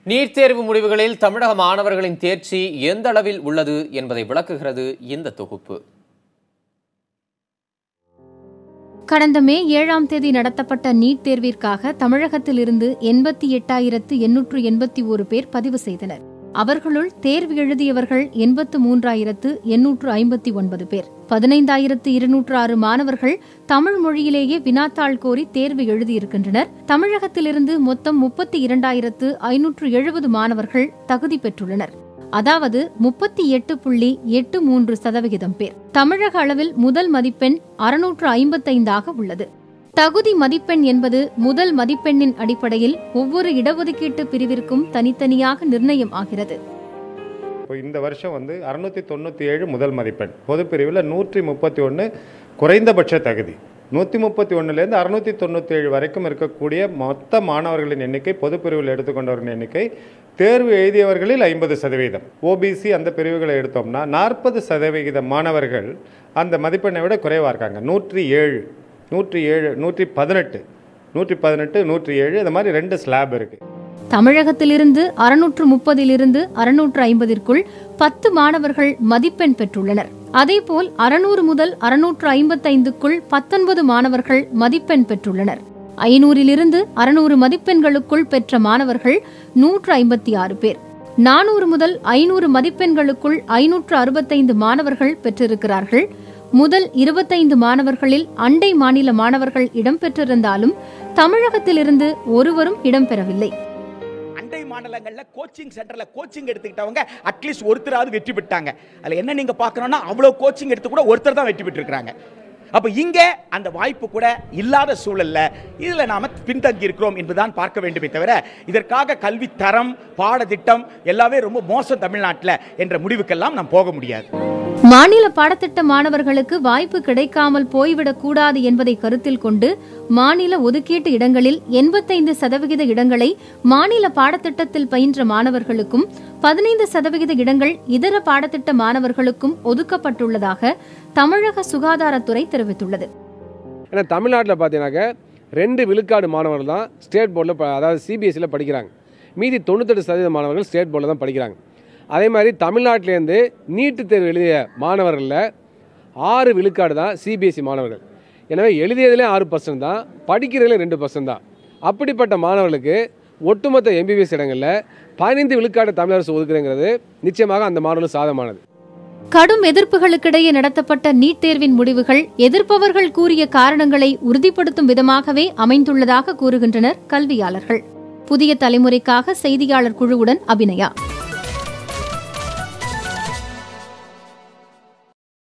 NEET தேர்வு முடிவுகளில் தமிழக மாணவர்களின் தேர்ச்சி எந்த அளவில் உள்ளது என்பதை விளக்குகிறது இந்த தொகுப்பு. கடந்த மே 7ஆம் தேதி நடத்தப்பட்ட நீட் தேர்விற்காக தமிழகத்தில் இருந்து 88,881 பேர் பதிவு செய்தனர். அவர்களுள் தேர்வு எழுதியவர்கள் 83,859 பேர். 15,206 மாணவர்கள் தமிழ் மொழியிலேயே வினாத்தாள் கோரி தேர்வு எழுதியிருக்கின்றனர். தமிழகத்திலிருந்து மொத்தம் 32,570 மாணவர்கள் தகுதி பெற்றுள்ளனர். அதாவது 38.83% பேர். தமிழக அளவில் முதல் மதிப்பெண் 655 உள்ளது. தகுதி மதிப்பெண் என்பது முதல் மதிப்பெண்ணின் அடிப்படையில் ஒவ்வொரு இடஒதுக்கீட்டு பிரிவிற்கும் தனித்தனியாக நிர்ணயம் ஆகிறது. இந்த வருஷம் 697 முதல் மதிப்பெண், பொதுப்பிரிவில் 131 குறைந்தபட்ச தகுதி, 131லேருந்து 697 வரைக்கும் இருக்கக்கூடிய மொத்த மாணவர்களின் எண்ணிக்கை, பொதுப்பிரிவில் எடுத்துக்கொண்டவர்களின் எண்ணிக்கை, தேர்வு எழுதியவர்களில் 50%. ஓபிசி அந்த பிரிவுகளை எடுத்தோம்னா 40% மாணவர்கள் அந்த மதிப்பெண்ணை விட குறைவாக இருக்காங்க. 107, 118, 117 இந்த மாதிரி 2 ஸ்லாப் இருக்கு. தமிழகத்திலிருந்து 630 650ற்குள் 10 மாணவர்கள் மதிப்பெண் பெற்றுள்ளனர். அதேபோல் 600 முதல் 655க்குள் 19 மாணவர்கள் மதிப்பெண் பெற்றுள்ளனர். 500 600 மதிப்பெண்களுக்குள் பெற்ற மாணவர்கள் 156 பேர். 400 முதல் 500 மதிப்பெண்களுக்குள் 565 மாணவர்கள் பெற்றிருக்கிறார்கள். முதல் 25 மாணவர்களில் அண்டை மாநில மாணவர்கள் இடம்பெற்றிருந்தாலும் தமிழகத்திலிருந்து ஒருவரும் இடம்பெறவில்லை. அண்டை மாநிலங்கள்ல கோச்சிங் சென்டர்ல கோச்சிங் எடுத்துக்கிட்டவங்க அட்லீஸ்ட் ஒருத்தராவது வெற்றி பெற்றாங்க. அதுல என்ன நீங்க பார்க்கணும்னா அவ்வளவு கோச்சிங் எடுத்து கூட ஒருத்தர் தான் வெற்றி பெற்றிருக்காங்க. அப்ப இங்க அந்த வாய்ப்பு கூட இல்லாத சூழல்ல இதுல நாம பின்தங்கி இருக்கிறோம் என்பதுதான் பார்க்க வேண்டுமே தவிர இதற்காக கல்வி தரம், பாடத்திட்டம் எல்லாமே ரொம்ப மோசம் தமிழ்நாட்டில் என்ற முடிவுக்கெல்லாம் நாம் போக முடியாது. மாநில பாடத்திட்ட மாணவர்களுக்கு வாய்ப்பு கிடைக்காமல் போய்விடக் கூடாது என்பதை கருத்தில் கொண்டு மாநில ஒதுக்கீட்டு இடங்களில் 85% இடங்களை மாநில பாடத்திட்டத்தில் பயின்ற மாணவர்களுக்கும் 15% இடங்கள் இதர பாடத்திட்ட மாணவர்களுக்கும் ஒதுக்கப்பட்டுள்ளதாக தமிழக சுகாதாரத்துறை தெரிவித்துள்ளது. தமிழ்நாட்டில் பார்த்தீங்கன்னாக்க 2 விழுக்காடு மாணவர்கள் தான் ஸ்டேட் போர்டில், அதாவது சிபிஎஸ்சியில் படிக்கிறாங்க. மீதி 98% மாணவர்கள் ஸ்டேட் போர்டில் தான் படிக்கிறாங்க. அதே மாதிரி தமிழ்நாட்டிலேருந்து நீட்டு தேர்வு எழுதிய மாணவர்களில் 6 விழுக்காடு தான் சிபிஎஸ்சி மாணவர்கள். எனவே எழுதியதிலே 6% தான், படிக்கிறதுலே 2% தான். அப்படிப்பட்ட மாணவர்களுக்கு ஒட்டுமொத்த எம்பிபிஎஸ் இடங்களில் 15 விழுக்காடு தமிழக அரசு ஒதுக்குறதுங்கிறது நிச்சயமாக அந்த மாணவர்கள் சாதமானது. கடும் எதிர்ப்புகளுக்கிடையே நடத்தப்பட்ட நீட் தேர்வின் முடிவுகள் எதிர்ப்பவர்கள் கூறிய காரணங்களை உறுதிப்படுத்தும் விதமாகவே அமைந்துள்ளதாக கூறுகின்றனர் கல்வியாளர்கள். புதிய தலைமுறைக்காக செய்தியாளர் குழுவுடன் அபிநயா.